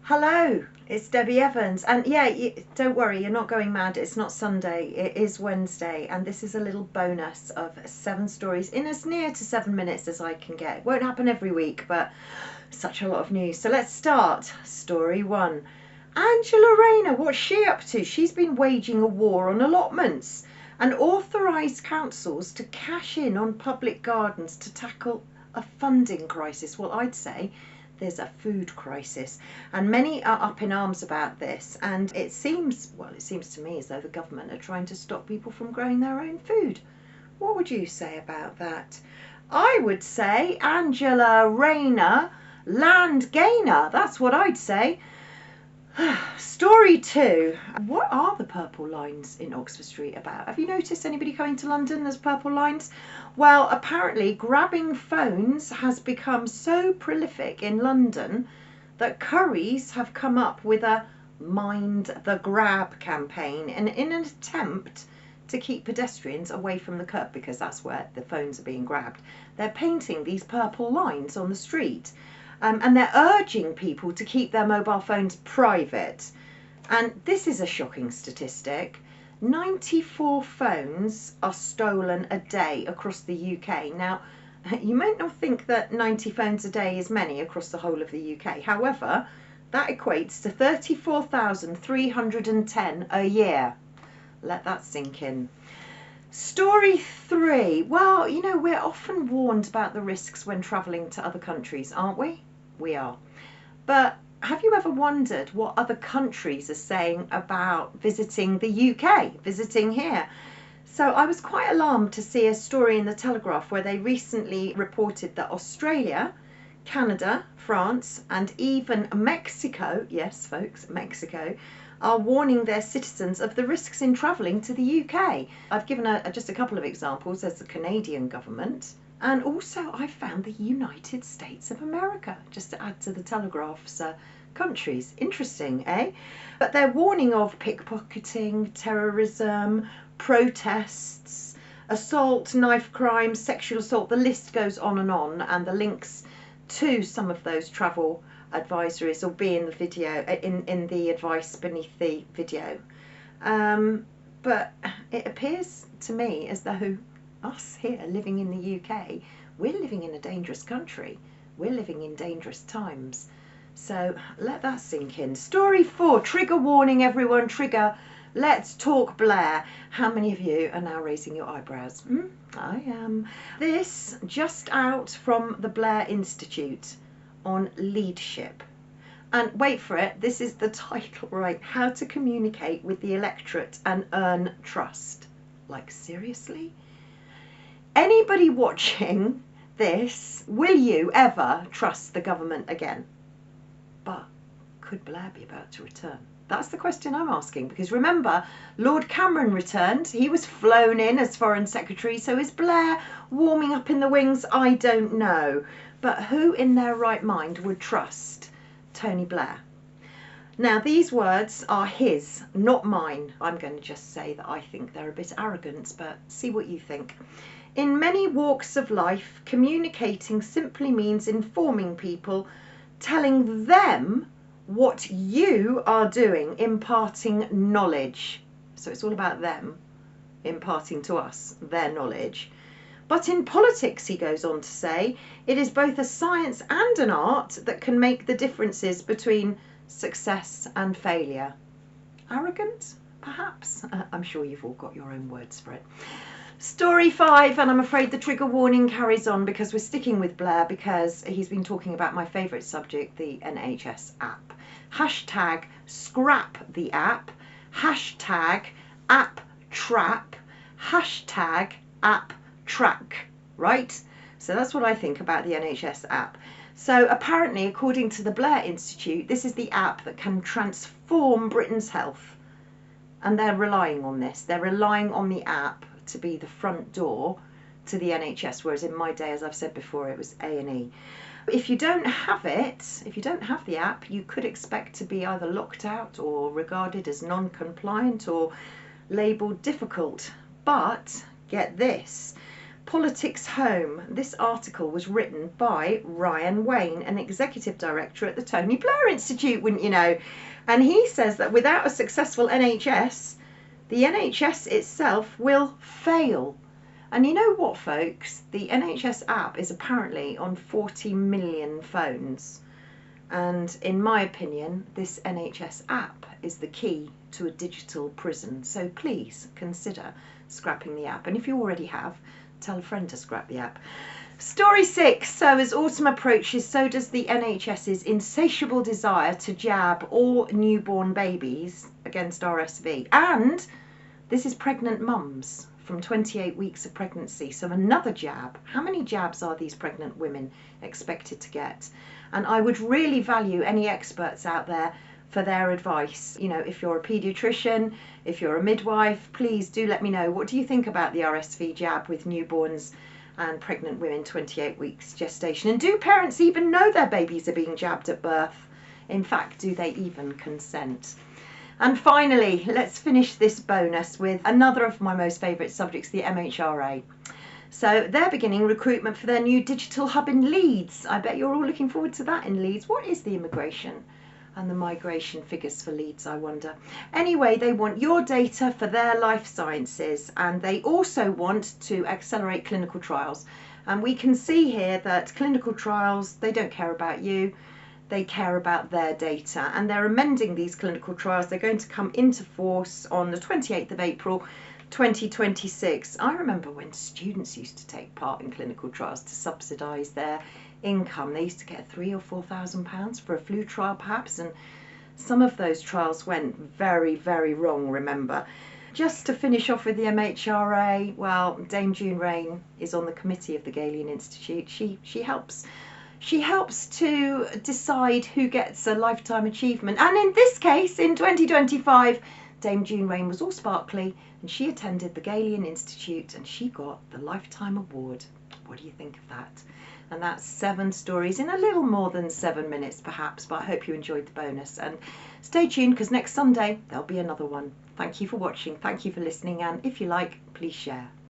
Hello, it's Debbie Evans, and yeah, don't worry, you're not going mad. It's not Sunday, it is Wednesday, and this is a little bonus of 7 stories in as near to 7 minutes as I can get. It won't happen every week, but such a lot of news. So let's start. Story 1. Angela Rayner, what's she up to? She's been waging a war on allotments and authorised councils to cash in on public gardens to tackle a funding crisis. Well, I'd say there's a food crisis, and many are up in arms about this, and it seems to me as though the government are trying to stop people from growing their own food. What would you say about that? I would say Angela Rayner, land gainer. That's what I'd say. Story 2. What are the purple lines in Oxford Street about? Have you noticed anybody coming to London there's purple lines? Well, apparently grabbing phones has become so prolific in London that Currys have come up with a Mind the Grab campaign, and in an attempt to keep pedestrians away from the curb, because that's where the phones are being grabbed, they're painting these purple lines on the street. And they're urging people to keep their mobile phones private. And this is a shocking statistic. 94 phones are stolen a day across the UK. Now, you might not think that 90 phones a day is many across the whole of the UK. However, that equates to 34,310 a year. Let that sink in. Story 3. Well, you know, we're often warned about the risks when travelling to other countries, aren't we? We are. But have you ever wondered what other countries are saying about visiting the UK, visiting here? So I was quite alarmed to see a story in the Telegraph where they recently reported that Australia, Canada, France, and even Mexico, yes folks, Mexico, are warning their citizens of the risks in travelling to the UK. I've given just a couple of examples. There's the Canadian government, and also I found the United States of America, just to add to the Telegraph's countries. Interesting, eh? But they're warning of pickpocketing, terrorism, protests, assault, knife crime, sexual assault. The list goes on, and the links to some of those travel advisories will be in the video, in the advice beneath the video. But it appears to me as though us here living in the UK, we're living in a dangerous country. We're living in dangerous times. So let that sink in. Story 4. Trigger warning, everyone. Trigger. Let's talk Blair. How many of you are now raising your eyebrows? I am. This just out from the Blair Institute on leadership. And wait for it, this is the title, right? How to communicate with the electorate and earn trust. Like, seriously? Anybody watching this, will you ever trust the government again? But could Blair be about to return? That's the question I'm asking, because remember, Lord Cameron returned. He was flown in as Foreign Secretary. So is Blair warming up in the wings? I don't know. But who in their right mind would trust Tony Blair? Now, these words are his, not mine. I'm going to just say that I think they're a bit arrogant, but see what you think. In many walks of life, communicating simply means informing people, telling them what you are doing, imparting knowledge. So it's all about them imparting to us their knowledge. But in politics, he goes on to say, it is both a science and an art that can make the differences between success and failure. Arrogant, perhaps? I'm sure you've all got your own words for it. Story 5, and I'm afraid the trigger warning carries on because we're sticking with Blair, because he's been talking about my favourite subject, the NHS app. Hashtag scrap the app, hashtag app trap, hashtag app track, right? So that's what I think about the NHS app. So apparently, according to the Blair Institute, this is the app that can transform Britain's health, and they're relying on this. They're relying on the app to be the front door to the NHS, whereas in my day, as I've said before, it was A&E. If you don't have it, if you don't have the app, you could expect to be either locked out or regarded as non-compliant or labelled difficult. But get this, Politics Home. This article was written by Ryan Wayne, an executive director at the Tony Blair Institute, wouldn't you know? And he says that without a successful NHS, the NHS itself will fail. And you know what, folks? The NHS app is apparently on 40 million phones. And in my opinion, this NHS app is the key to a digital prison. So please consider scrapping the app. And if you already have, tell a friend to scrap the app. Story 6. So as autumn approaches, so does the NHS's insatiable desire to jab all newborn babies against RSV. And this is pregnant mums from 28 weeks of pregnancy. So another jab. How many jabs are these pregnant women expected to get? And I would really value any experts out there for their advice. You know, if you're a paediatrician, if you're a midwife, please do let me know. What do you think about the RSV jab with newborns and pregnant women 28 weeks gestation? And do parents even know their babies are being jabbed at birth? In fact, do they even consent? And finally, let's finish this bonus with another of my most favourite subjects, the MHRA. So they're beginning recruitment for their new digital hub in Leeds. I bet you're all looking forward to that in Leeds. What is the immigration and the migration figures for Leeds, I wonder? Anyway, they want your data for their life sciences, and they also want to accelerate clinical trials. And we can see here that clinical trials, they don't care about you. They care about their data, and they're amending these clinical trials. They're going to come into force on the 28th of April 2026. I remember when students used to take part in clinical trials to subsidise their income. They used to get £3,000 or £4,000 for a flu trial perhaps, and some of those trials went very, very wrong, remember. Just to finish off with the MHRA, well, Dame June Rain is on the committee of the Galilean Institute. She helps to decide who gets a lifetime achievement, and in this case, in 2025, Dame June Rain was all sparkly and she attended the Galilean Institute and she got the Lifetime Award. What do you think of that? And that's 7 stories in a little more than 7 minutes perhaps, but I hope you enjoyed the bonus, and stay tuned because next Sunday there'll be another one. Thank you for watching, thank you for listening, and if you like, please share.